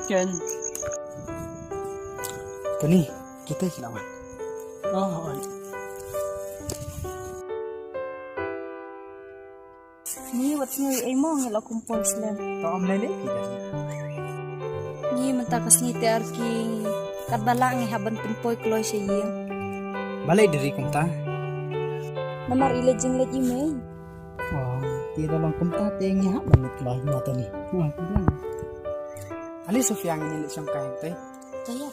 Makan. Tuh nih, kita silawan. Oh, Ni wat ngi ay mo ngi la kumpul slam. Tao om lele kita. Ni mentakas ngi te arki kadala ngi haban pinpoy kloy seyeng. Balai diri kumta. Namar ile jing le email. Oh, kita lang kumta tengi hak banget lah mata nih. Wah, bilang. Ali Sofia ini lihat siyang kain teh. Kaya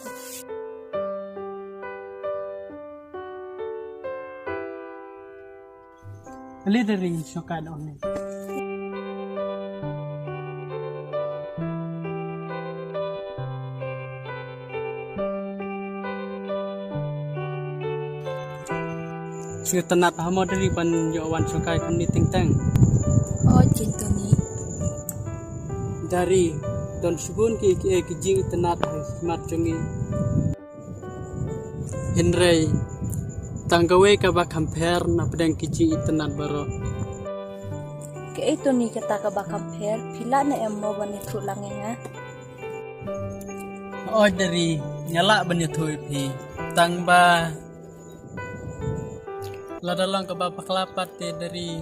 ali dari suka on. Sudah tenat hamo dari pan jawan suka kan ni tingtang. oh cinta ni. Dari don subun ki jing tenat mat jongi. Henry tanggawe ka ba compare na pedang kiji tenat baro. Ke itu ni kata ka bakam per pila na emmo bani thu langenga. Oh dari nyala bani thui pi tang ba ladalang ka ba paklapat te dari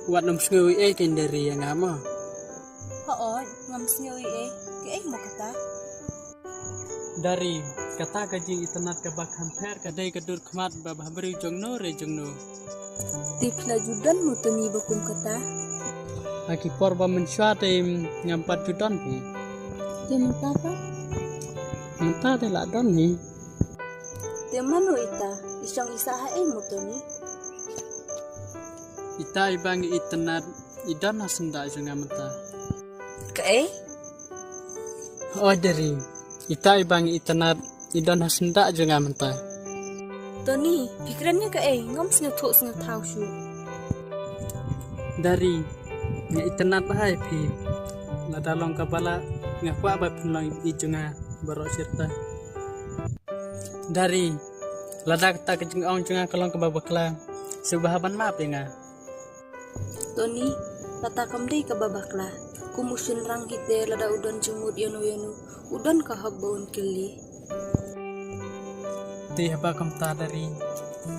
wat nam sngui ken dari yang ama. Oo, ngam snyoy ke ay mo kata. Dari kata kaji itenat ka ba compare kadai kadur khmat ba bhabri jongno re jongno. Tipla judan mo to ni bakum kata. Aki porba mensyua te ngampat judan pi. Te mentaka? Menta te la don ni. Te mano ita isang isaha ay mo to ni. Ita ibang itenat idan hasenda jonga menta. Ke ay? Oh dari ita ibang itenat idan hasenda jonga menta. Tony, pikirannya ke ay ngam snyo thu snyo thau shu. Dari nga itenat bahai pi ladalong kabala nga kwa ba pinlang ijonga baro sirta. Dari ladak ta kejeng ong jonga kalong kababakla subahaban ma pinga. Tony, kata kamdei ka babakla. Kumusin rang kite lada udan jumud yanu udan ka habbaun kili. Ti haba kamta dari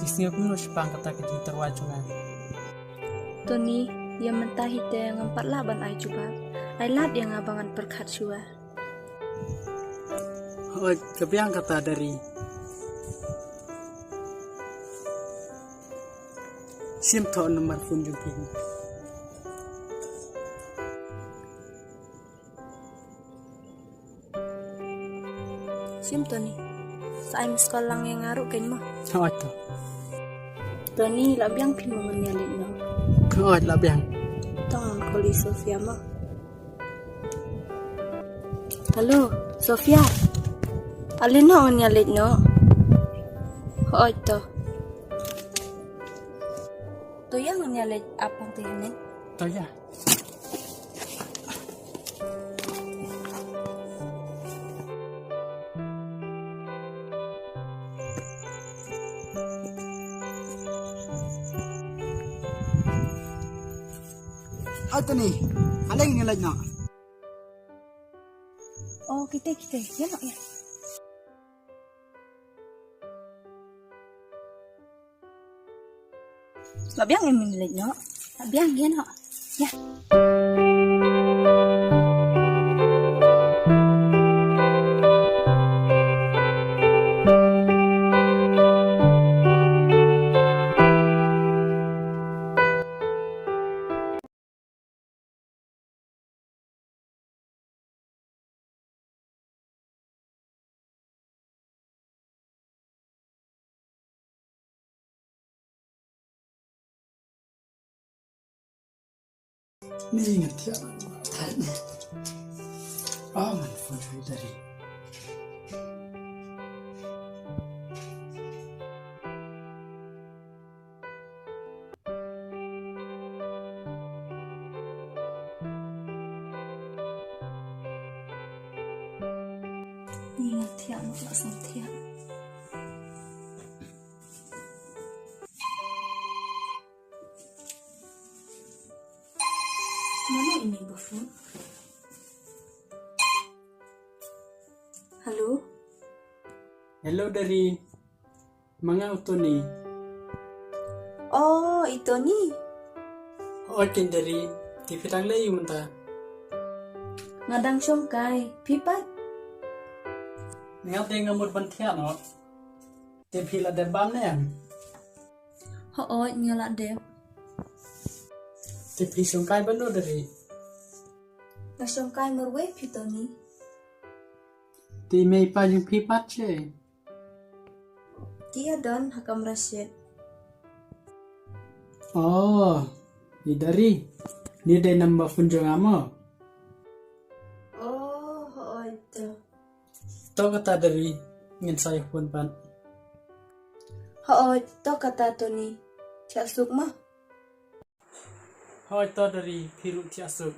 tisnya kuno sipang kata kejeng terwajunga. Tony, yang mentahi te yang empat laban ay coba. Ay lat yang abangan perkat shua. Oh kebiang kata dari sim to nomor pun jumping. Sim Tony, sa ay sekolah yang ngaruh kan mo. Oh to. Tony, labiang pin mo nyalin no. Oh labiang. Tong koli Sofia mo. Halo, Sofia. Alin no nyalin no? Oh ito. To yang nyalin apang tinin? To ya. Ato nih, aling nilad na. Oh, kita. Yan o, yan. Labiang yung minilid nyo. Labiang, yan o. Yan. Nih ngerti ya. Oh, man, dari. Ingat ya, maksud ya. Mana ini buffon? Hello dari mga utoni. Oh, itu nih. Oke dari TV tang lay munta. Ngadang songkai, pipat. Ngate ngamur bantia no. TV la derbam ne. Hoo, nyala deh. TV sungkai bando dari. Nasongkai merwe pito nih. Ti may pa yung pipat che. Dia don hakam Rashid. Oh, ni dari. Ni day namba funjong amo. Oh, hoo itu. To kata dari ngin saya pun pan. Hoo, to kata to nih. Ciasuk mah. Hoy to dari piru tiasuk.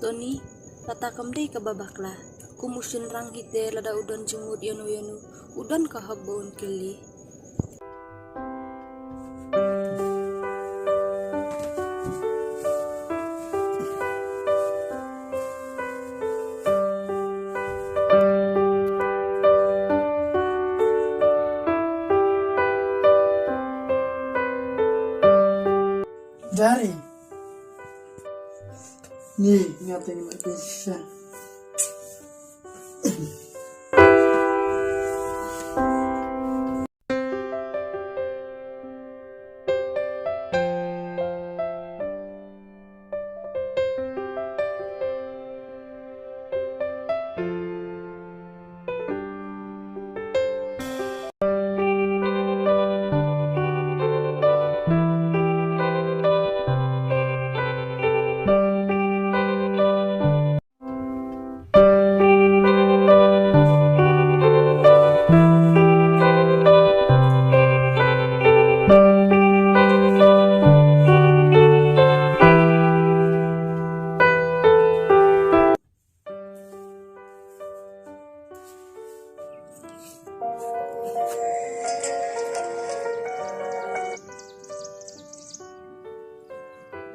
Tony, patakam deh ke babaklah. Kumusin rang hite lada udan jumut yanu udan kahab baun kili. Dari. Nih, ngapain ini bisa?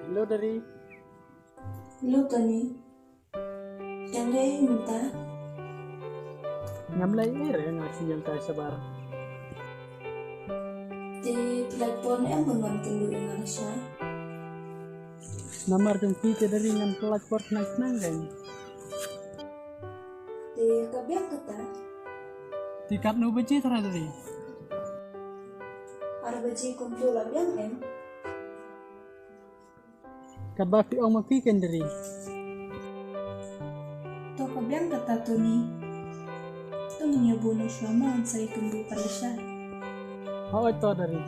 Hello dari. Lu Tony. Yang deh minta. Ngamlay ere ngasih yang tayo sabar. Di platform yang membantu dengan siya. Namar yung pike dari ngam platform nang. Di kabiang kata. Tikat no baji tara dari. Arbaji kumpul labiang em. Kadbapi ang mapiken dari. To kabiang kata Tony. Ito niya bonus siya mo sa ikundu pala siya. Hoy to dari.